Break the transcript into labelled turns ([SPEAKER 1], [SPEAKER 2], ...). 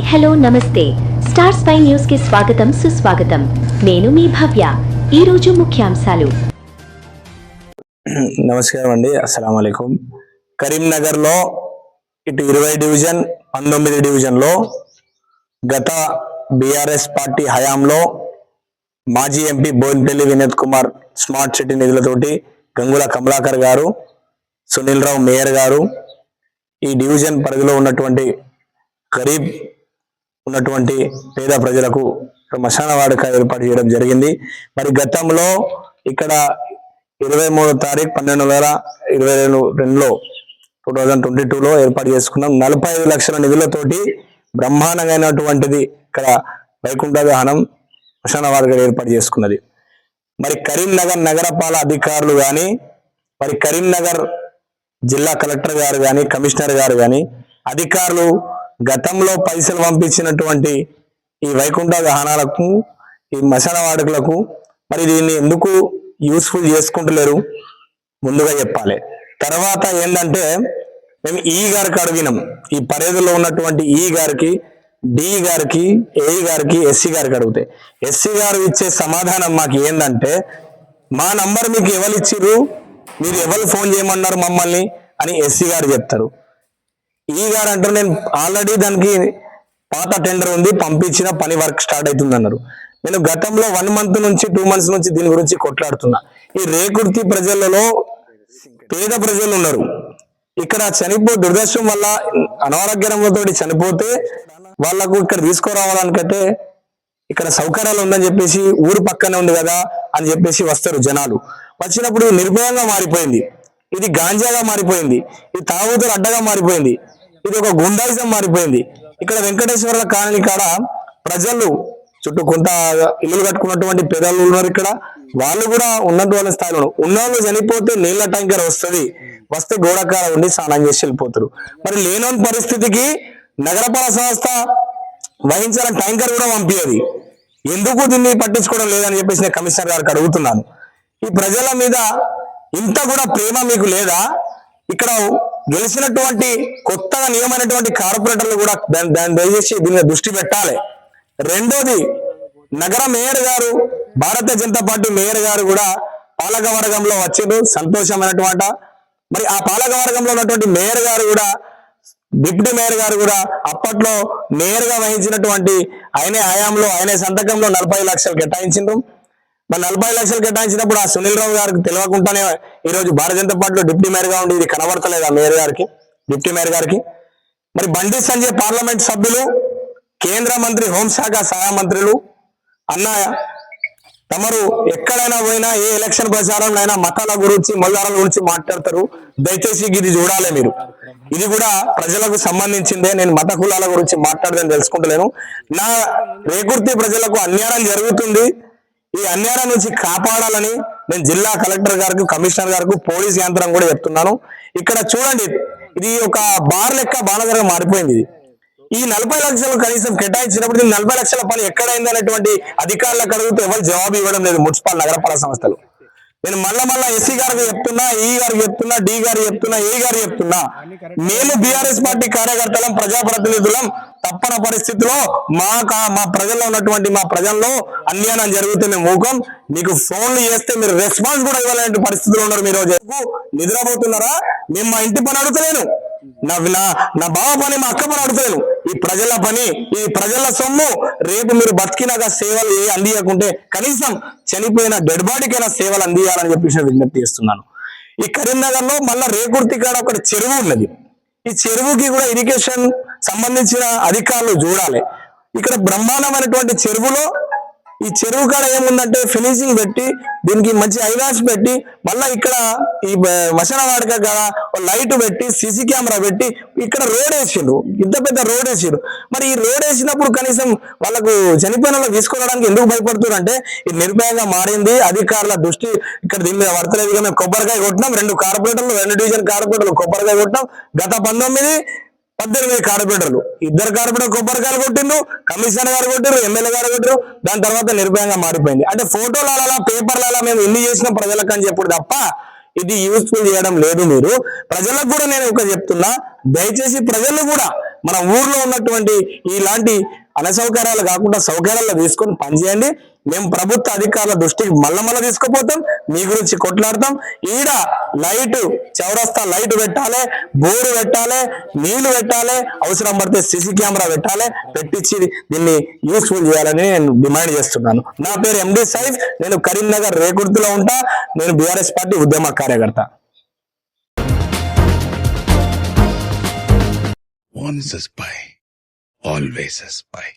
[SPEAKER 1] Hello నమస్తే star spy news కి స్వాగతం సుస్వాగతం నేను మీ భవ్య ఈ రోజు ముఖ్యాంశాలు
[SPEAKER 2] నమస్కారం అండి అస్సలాము అలైకుం కరీంనగర్ లో ఇటు 20 డివిజన్ 19 డివిజన్ లో గత బీఆర్ఎస్ పార్టీ హయాంలో మాజీ MP Boinapalli Vinod Kumar smart city నిధులతోటి గంగుల కమలాకర్ గారు సునీల్ రావు మేయర్ గారు ఈ డివిజన్ పరిధిలో ఉన్నటువంటి గరీబ్ ఉన్నటువంటి పేద ప్రజలకు శ్మశాన వాటిక ఏర్పాటు చేయడం జరిగింది. మరి గతంలో ఇక్కడ 23వ తారీఖు 12/2022లో 2022లో ఏర్పాటు చేసుకున్నాం. 45 లక్షల నిధులతోటి బ్రహ్మాండమైనటువంటిది ఇక్కడ వైకుంఠ దహనం శ్మశాన వాటిక ఏర్పాటు చేసుకున్నది. మరి కరీంనగర్ నగరపాలక అధికారులు కానీ మరి కరీంనగర్ జిల్లా కలెక్టర్ గారు కానీ కమిషనర్ గారు కానీ అధికారులు గతంలో పైసలు పంపించినటువంటి ఈ వైకుంఠ దహనాలకు ఈ శ్మశాన వాటికలకు మరి దీన్ని ఎందుకు యూస్ఫుల్ చేసుకుంటలేరు ముందుగా చెప్పాలి. తర్వాత ఏంటంటే మేము ఈ గారికి అడిగినాం, ఈ పరిధిలో ఉన్నటువంటి ఈ గారికి డి గారికి ఏ గారికి ఎస్సీ గారికి అడిగితే ఎస్సీ గారు ఇచ్చే సమాధానం మాకు ఏంటంటే మా నంబర్ మీకు ఎవరు ఇచ్చిర్రు, మీరు ఎవరు ఫోన్ చేయమన్నారు మమ్మల్ని అని ఎస్సీ గారు చెప్తారు. ఈ గారు అంటారు నేను ఆల్రెడీ దానికి పాత టెండర్ ఉంది పంపించిన పని వర్క్ స్టార్ట్ అవుతుంది అన్నారు. నేను గతంలో 1 మంత్ నుంచి 2 మంత్స్ నుంచి దీని గురించి కొట్లాడుతున్నా. ఈ రేకుర్తి ప్రజలలో పేద ప్రజలు ఉన్నారు. ఇక్కడ దురదృష్టం వల్ల అనారోగ్యంతో చనిపోతే వాళ్లకు ఇక్కడ తీసుకురావడానికంటే ఇక్కడ సౌకర్యాలు ఉందని చెప్పేసి ఊరు పక్కనే ఉంది కదా అని చెప్పేసి వస్తారు జనాలు. వచ్చినప్పుడు నిర్భయంగా మారిపోయింది, ఇది గాంజాగా మారిపోయింది, ఇది తాగుతులు అడ్డగా మారిపోయింది, ఇది ఒక గుండాయిజం మారిపోయింది. ఇక్కడ వెంకటేశ్వర కాలనీ కాడ ప్రజలు చుట్టూ కొంత ఇల్లు కట్టుకున్నటువంటి పేదలు ఉన్నారు. ఇక్కడ వాళ్ళు కూడా ఉన్నటువంటి స్థాయిలో ఉన్నవాళ్ళు చనిపోతే నీళ్ల ట్యాంకర్ వస్తే గోడకార ఉండి స్నానం చేసి వెళ్ళిపోతారు. మరి లేనోని పరిస్థితికి నగరపాలక సంస్థ వహించాల ట్యాంకర్ కూడా పంపించేది. ఎందుకు దీన్ని పట్టించుకోవడం లేదని చెప్పేసి నేను కమిషనర్ గారికి అడుగుతున్నాను. ఈ ప్రజల మీద ఇంత కూడా ప్రేమ మీకు లేదా? ఇక్కడ గెలిచినటువంటి కొత్తగా నియమైనటువంటి కార్పొరేటర్లు కూడా దాన్ని దయచేసి దీని దృష్టి పెట్టాలి. రెండోది, నగర మేయర్ గారు భారతీయ జనతా పార్టీ మేయర్ గారు కూడా పాలక వర్గంలో వచ్చిండ్రు, సంతోషమైనటువంటి. మరి ఆ పాలక వర్గంలో ఉన్నటువంటి మేయర్ గారు కూడా డిప్యూటీ మేయర్ గారు కూడా అప్పట్లో మేయర్ గా వహించినటువంటి ఆయన హయాంలో ఆయన సంతకంలో 45 లక్షలు కేటాయించిండ్రు. మరి 40 లక్షలు కేటాయించినప్పుడు ఆ సునీల్ రావు గారికి తెలియకుండానే ఈ రోజు భారతీయ జనతా పార్టీలో డిప్యూటీ మేయర్ గా ఉండి ఇది కనబడతలేదు ఆ మేయర్ గారికి, డిప్యూటీ మేయర్ గారికి. మరి బండి సంజయ్ పార్లమెంట్ సభ్యులు, కేంద్ర మంత్రి హోంశాఖ సహాయ మంత్రులు అన్న తమరు ఎక్కడైనా పోయినా ఏ ఎలక్షన్ ప్రచారంలో అయినా మతాల గురించి మొల్లారాల గురించి మాట్లాడతారు. దయచేసి ఇది చూడాలి మీరు, ఇది కూడా ప్రజలకు సంబంధించిందే. నేను మత కులాల గురించి మాట్లాడదని తెలుసుకుంటలేను. నా రేకుర్తి ప్రజలకు అన్యాయం జరుగుతుంది, ఈ అన్యాయం నుంచి కాపాడాలని నేను జిల్లా కలెక్టర్ గారికి కమిషనర్ గారికి పోలీస్ యంత్రం కూడా చెప్తున్నాను. ఇక్కడ చూడండి, ఇది ఒక బార్ లెక్క బాణగరగా మారిపోయింది. ఈ 40 లక్షలు కనీసం కేటాయించినప్పుడు 40 లక్షల పని ఎక్కడైంది అనేటువంటి అధికారులకు అడిగితే ఎవరు జవాబు ఇవ్వడం లేదు మున్సిపల్ నగరపాలక సంస్థలు. నేను మళ్ళా ఎస్సీ గారికి చెప్తున్నా, ఈ గారికి చెప్తున్నా, డి గారికి చెప్తున్నా, ఏ గారికి చెప్తున్నా, మేము బీఆర్ఎస్ పార్టీ కార్యకర్తలం ప్రజాప్రతినిధులం తప్పన పరిస్థితిలో మా ప్రజల్లో ఉన్నటువంటి మా ప్రజల్లో అన్యాయం జరిగితే మేము మూకం, మీకు ఫోన్లు చేస్తే మీరు రెస్పాన్స్ కూడా ఇవ్వాలంటే పరిస్థితులు ఉన్నారు. మీరు నిద్రపోతున్నారా? మేము మా ఇంటి పని అడుగుతలేను, నా బావ పని మా అక్క పని అడుగుతలేను, ఈ ప్రజల పని, ఈ ప్రజల సొమ్ము. రేపు మీరు బతికినాక సేవలు అందియకుంటే కనీసం చనిపోయిన డెడ్ బాడీకైనా సేవలు అందియాలని చెప్పేసి విజ్ఞప్తి చేస్తున్నాను. ఈ కరీంనగర్ లో మళ్ళా రేకుర్తి కాడ ఒక చెరువు ఉన్నది. ఈ చెరువుకి కూడా ఇరిగేషన్ సంబంధించిన అధికారులు చూడాలి. ఇక్కడ బ్రహ్మాండమైనటువంటి చెరువులో ఈ చెరువు కాడ ఏముందంటే ఫినిషింగ్ పెట్టి దీనికి మంచి ఐవాస్ పెట్టి మళ్ళా ఇక్కడ ఈ శ్మశాన వాటిక కాడ లైట్ పెట్టి సీసీ కెమెరా పెట్టి ఇక్కడ రోడ్ వేసిండ్రు, ఇంత పెద్ద రోడ్ వేసిండ్రు. మరి ఈ రోడ్ వేసినప్పుడు కనీసం వాళ్ళకు చనిపోయిన వాళ్ళు తీసుకోవడానికి ఎందుకు భయపడుతున్నారు అంటే ఇది నిర్భయంగా మారింది. అధికారుల దృష్టి ఇక్కడ దీని మీద పడతలేదు. మేము కొబ్బరికాయ కొట్టినాం, 2 కార్పొరేటర్లు 2 డివిజన్ కార్పొరేటర్లు కొబ్బరికాయ కొట్టినాం. గత 18 కార్పొరేటర్లు 2 కార్పొరేటర్ కొబ్బరికాయలు కొట్టిండ్రు, కమిషనర్ గారు కొట్టిరు, ఎమ్మెల్యే గారు కొట్టిరు. దాని తర్వాత నిర్భయంగా మారిపోయింది. అంటే ఫోటోలు అలా పేపర్ల మేము ఎన్ని చేసిన ప్రజలకు అని చెప్పుడు తప్ప ఇది యూస్ఫుల్ చేయడం లేదు. మీరు ప్రజలకు కూడా నేను ఒక చెప్తున్నా, దయచేసి ప్రజలు కూడా మన ఊర్లో ఉన్నటువంటి ఇలాంటి అనసౌకర్యాలు కాకుండా సౌకర్యాలు తీసుకొని పనిచేయండి. మేము ప్రభుత్వ అధికారుల దృష్టికి మళ్ళా తీసుకుపోతాం, మీ గురించి కొట్లాడతాం. ఈడ లైట్ చౌరస్తా లైట్ పెట్టాలి, బోర్డు పెట్టాలి, నీళ్లు పెట్టాలి, అవసరం పడితే సిసి కెమెరా పెట్టాలి, పెట్టించి దీన్ని యూస్ఫుల్ చేయాలని నేను డిమాండ్ చేస్తున్నాను. నా పేరు ఎండి సైఫ్, నేను కరీంనగర్ రేకుర్తిలో ఉంటా. నేను బీఆర్ఎస్ పార్టీ ఉద్యమ కార్యకర్త.
[SPEAKER 3] Once a spy, always a spy.